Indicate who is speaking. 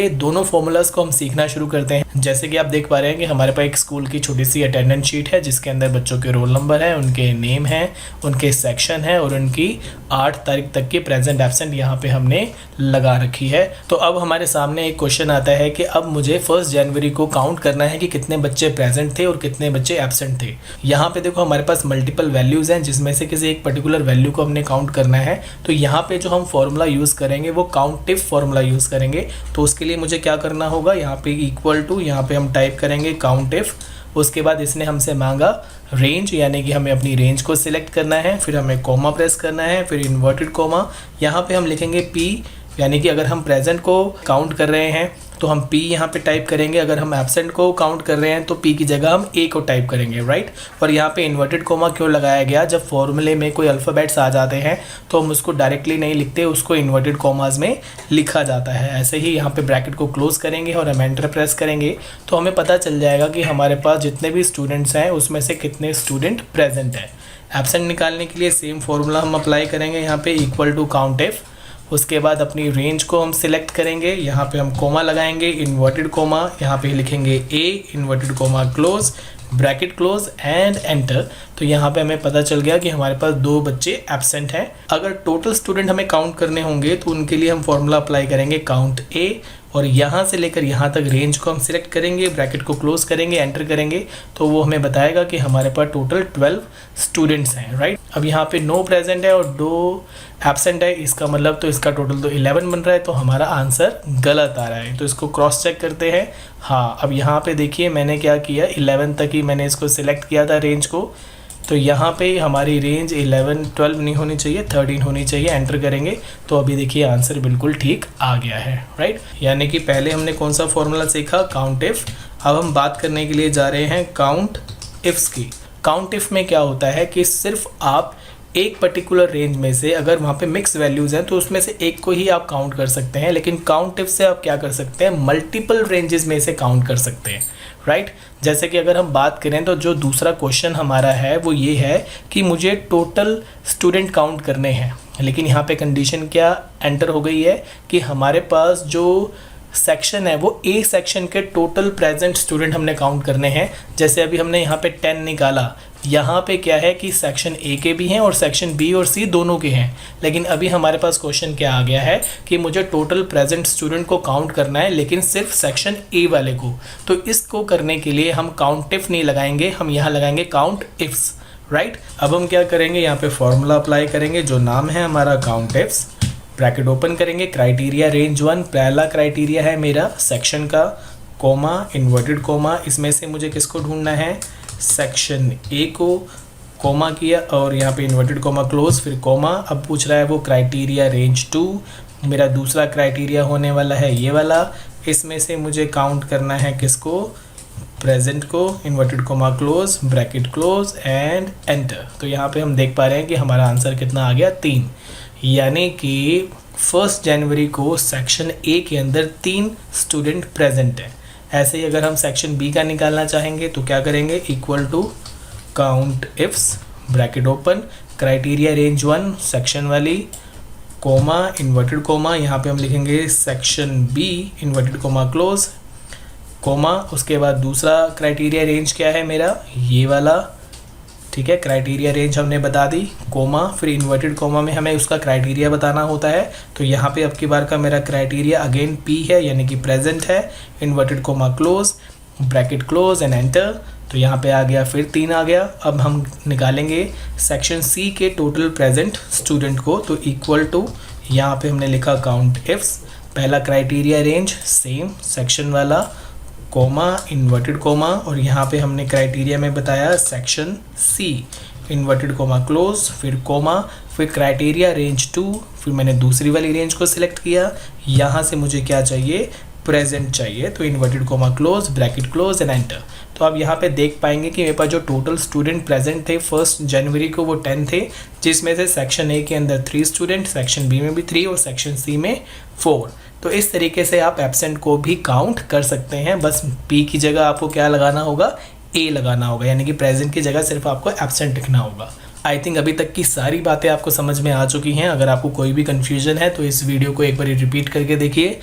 Speaker 1: ये दोनों फॉर्मूलाज को हम सीखना शुरू करते हैं। जैसे कि आप देख पा रहे हैं कि हमारे पास एक स्कूल की छोटी सी अटेंडेंस शीट है जिसके अंदर बच्चों के रोल नंबर है, उनके नेम है, उनके सेक्शन है और उनकी 8 तारीख तक की प्रेजेंट एब्सेंट यहाँ पे हमने लगा रखी है। तो अब हमारे सामने एक क्वेश्चन आता है कि अब मुझे 1 जनवरी को काउंट करना है कि कितने बच्चे प्रेजेंट थे और कितने बच्चे एब्सेंट थे। यहाँ पे देखो हमारे पास मल्टीपल वैल्यूज़ हैं जिसमें से किसी एक पर्टिकुलर वैल्यू को हमने काउंट करना है। तो यहाँ पे जो हम फॉर्मूला यूज़ करेंगे वो काउंट इफ फॉर्मूला यूज़ करेंगे। तो उसके लिए मुझे क्या करना होगा, यहाँ पे इक्वल टू, यहाँ पे हम टाइप करेंगे काउंट इफ। उसके बाद इसने हमसे मांगा रेंज, यानी कि हमें अपनी रेंज को सिलेक्ट करना है, फिर हमें कॉमा प्रेस करना है, फिर इन्वर्टेड कॉमा, यहाँ पे हम लिखेंगे पी, यानी कि अगर हम प्रेजेंट को काउंट कर रहे हैं तो हम P यहाँ पे टाइप करेंगे, अगर हम एब्सेंट को काउंट कर रहे हैं तो P की जगह हम A को टाइप करेंगे, राइट। और यहाँ पे इन्वर्टेड कोमा क्यों लगाया गया, जब फॉर्मूले में कोई अल्फ़ाबेट्स आ जाते हैं तो हम उसको डायरेक्टली नहीं लिखते, उसको इन्वर्टेड कोमाज में लिखा जाता है। ऐसे ही यहाँ पे ब्रैकेट को क्लोज करेंगे और हम एंटर प्रेस करेंगे तो हमें पता चल जाएगा कि हमारे पास जितने भी स्टूडेंट्स हैं उसमें से कितने स्टूडेंट प्रेजेंट हैं। एब्सेंट निकालने के लिए सेम फॉर्मूला हम अप्लाई करेंगे, यहाँ पे इक्वल टू काउंट इफ। उसके बाद अपनी रेंज को हम सिलेक्ट करेंगे, यहाँ पे हम कोमा लगाएंगे, इन्वर्टेड कोमा, यहाँ पे लिखेंगे A, inverted comma close, bracket close and enter. तो यहाँ पे हमें पता चल गया कि हमारे पास 2 बच्चे एब्सेंट हैं। अगर टोटल स्टूडेंट हमें काउंट करने होंगे तो उनके लिए हम फॉर्मूला अप्लाई करेंगे काउंट ए, और यहाँ से लेकर यहाँ तक रेंज को हम सिलेक्ट करेंगे, ब्रैकेट को क्लोज करेंगे, एंटर करेंगे तो वो हमें बताएगा कि हमारे पास टोटल 12 स्टूडेंट्स हैं, राइट। अब यहाँ पे 9 प्रेजेंट है और 2 एब्सेंट है, इसका मतलब तो इसका टोटल तो 11 बन रहा है, तो हमारा आंसर गलत आ रहा है। तो इसको क्रॉस चेक करते हैं। हाँ, अब यहाँ पे देखिए मैंने क्या किया, 11 तक ही मैंने इसको सिलेक्ट किया था रेंज को। तो यहाँ पे हमारी रेंज 11, 12 नहीं होनी चाहिए, 13 होनी चाहिए। एंटर करेंगे तो अभी देखिए आंसर बिल्कुल ठीक आ गया है, राइट। यानी कि पहले हमने कौन सा फॉर्मूला सीखा, काउंट इफ। अब हम बात करने के लिए जा रहे हैं काउंट इफ्स की। काउंट इफ में क्या होता है कि सिर्फ आप एक पर्टिकुलर रेंज में से, अगर वहाँ पे मिक्स वैल्यूज़ हैं तो उसमें से एक को ही आप काउंट कर सकते हैं, लेकिन काउंट इफ से आप क्या कर सकते हैं, मल्टीपल रेंजेस में से काउंट कर सकते हैं, राइट। जैसे कि अगर हम बात करें तो जो दूसरा क्वेश्चन हमारा है वो ये है कि मुझे टोटल स्टूडेंट काउंट करने हैं, लेकिन यहाँ पे कंडीशन क्या एंटर हो गई है कि हमारे पास जो सेक्शन है वो ए सेक्शन के टोटल प्रेजेंट स्टूडेंट हमने काउंट करने हैं। जैसे अभी हमने यहाँ पे 10 निकाला, यहाँ पे क्या है कि सेक्शन ए के भी हैं और सेक्शन बी और सी दोनों के हैं, लेकिन अभी हमारे पास क्वेश्चन क्या आ गया है कि मुझे टोटल प्रेजेंट स्टूडेंट को काउंट करना है, लेकिन सिर्फ सेक्शन ए वाले को। तो इसको करने के लिए हम काउंट इफ नहीं लगाएंगे, हम यहाँ लगाएंगे काउंट इफ्स, राइट। अब हम क्या करेंगे, यहाँ पे फॉर्मूला अप्लाई करेंगे जो नाम है हमारा काउंट इफ्स। ब्रैकेट ओपन करेंगे, क्राइटेरिया रेंज 1, पहला क्राइटेरिया है मेरा सेक्शन का, कोमा, इन्वर्टेड कोमा, इसमें से मुझे किसको ढूंढना है, सेक्शन ए को, कोमा किया और यहाँ पे इन्वर्टेड कोमा क्लोज, फिर कोमा। अब पूछ रहा है वो क्राइटेरिया रेंज 2, मेरा दूसरा क्राइटेरिया होने वाला है ये वाला, इसमें से मुझे काउंट करना है किसको, प्रेजेंट को, inverted comma close, bracket close and enter. तो यहाँ पे हम देख पा रहे हैं कि हमारा आंसर कितना आ गया, 3। यानी कि 1 जनवरी को सेक्शन ए के अंदर 3 स्टूडेंट प्रेजेंट हैं। ऐसे ही अगर हम सेक्शन बी का निकालना चाहेंगे तो क्या करेंगे, equal to count ifs, bracket open, criteria range 1 section वाली, कोमा, इन्वर्टेड कोमा, यहाँ पे हम लिखेंगे section B, inverted comma close, comma. उसके बाद दूसरा क्राइटेरिया रेंज क्या है मेरा, ये वाला, ठीक है। क्राइटेरिया रेंज हमने बता दी, कोमा, फिर इन्वर्टेड कोमा में हमें उसका क्राइटेरिया बताना होता है। तो यहाँ पे अब की बार का मेरा क्राइटेरिया अगेन पी है, यानी कि प्रेजेंट है, inverted comma close, bracket close and enter. तो यहाँ पे आ गया, फिर 3 आ गया। अब हम निकालेंगे सेक्शन सी के टोटल प्रेजेंट स्टूडेंट को, तो इक्वल टू, यहाँ पे हमने लिखा काउंट इफ्स, पहला क्राइटेरिया रेंज सेम सेक्शन वाला, कोमा, इन्वर्टेड कोमा, और यहाँ पे हमने क्राइटेरिया में बताया section C, inverted comma close, फिर कोमा, फिर क्राइटेरिया रेंज 2, फिर मैंने दूसरी वाली रेंज को सिलेक्ट किया। यहाँ से मुझे क्या चाहिए, प्रेजेंट चाहिए, तो inverted comma close, bracket close and enter. तो आप यहाँ पे देख पाएंगे कि मेरे पास जो टोटल स्टूडेंट प्रेजेंट थे 1 जनवरी को वो 10 थे, जिसमें से सेक्शन ए के अंदर 3 स्टूडेंट, सेक्शन बी में भी 3 और सेक्शन सी में 4। तो इस तरीके से आप एब्सेंट को भी काउंट कर सकते हैं। बस पी की जगह आपको क्या लगाना होगा, ए लगाना होगा, यानी कि प्रेजेंट की जगह सिर्फ आपको एब्सेंट लिखना होगा। आई थिंक अभी तक की सारी बातें आपको समझ में आ चुकी हैं। अगर आपको कोई भी कन्फ्यूजन है तो इस वीडियो को एक बार रिपीट करके देखिए।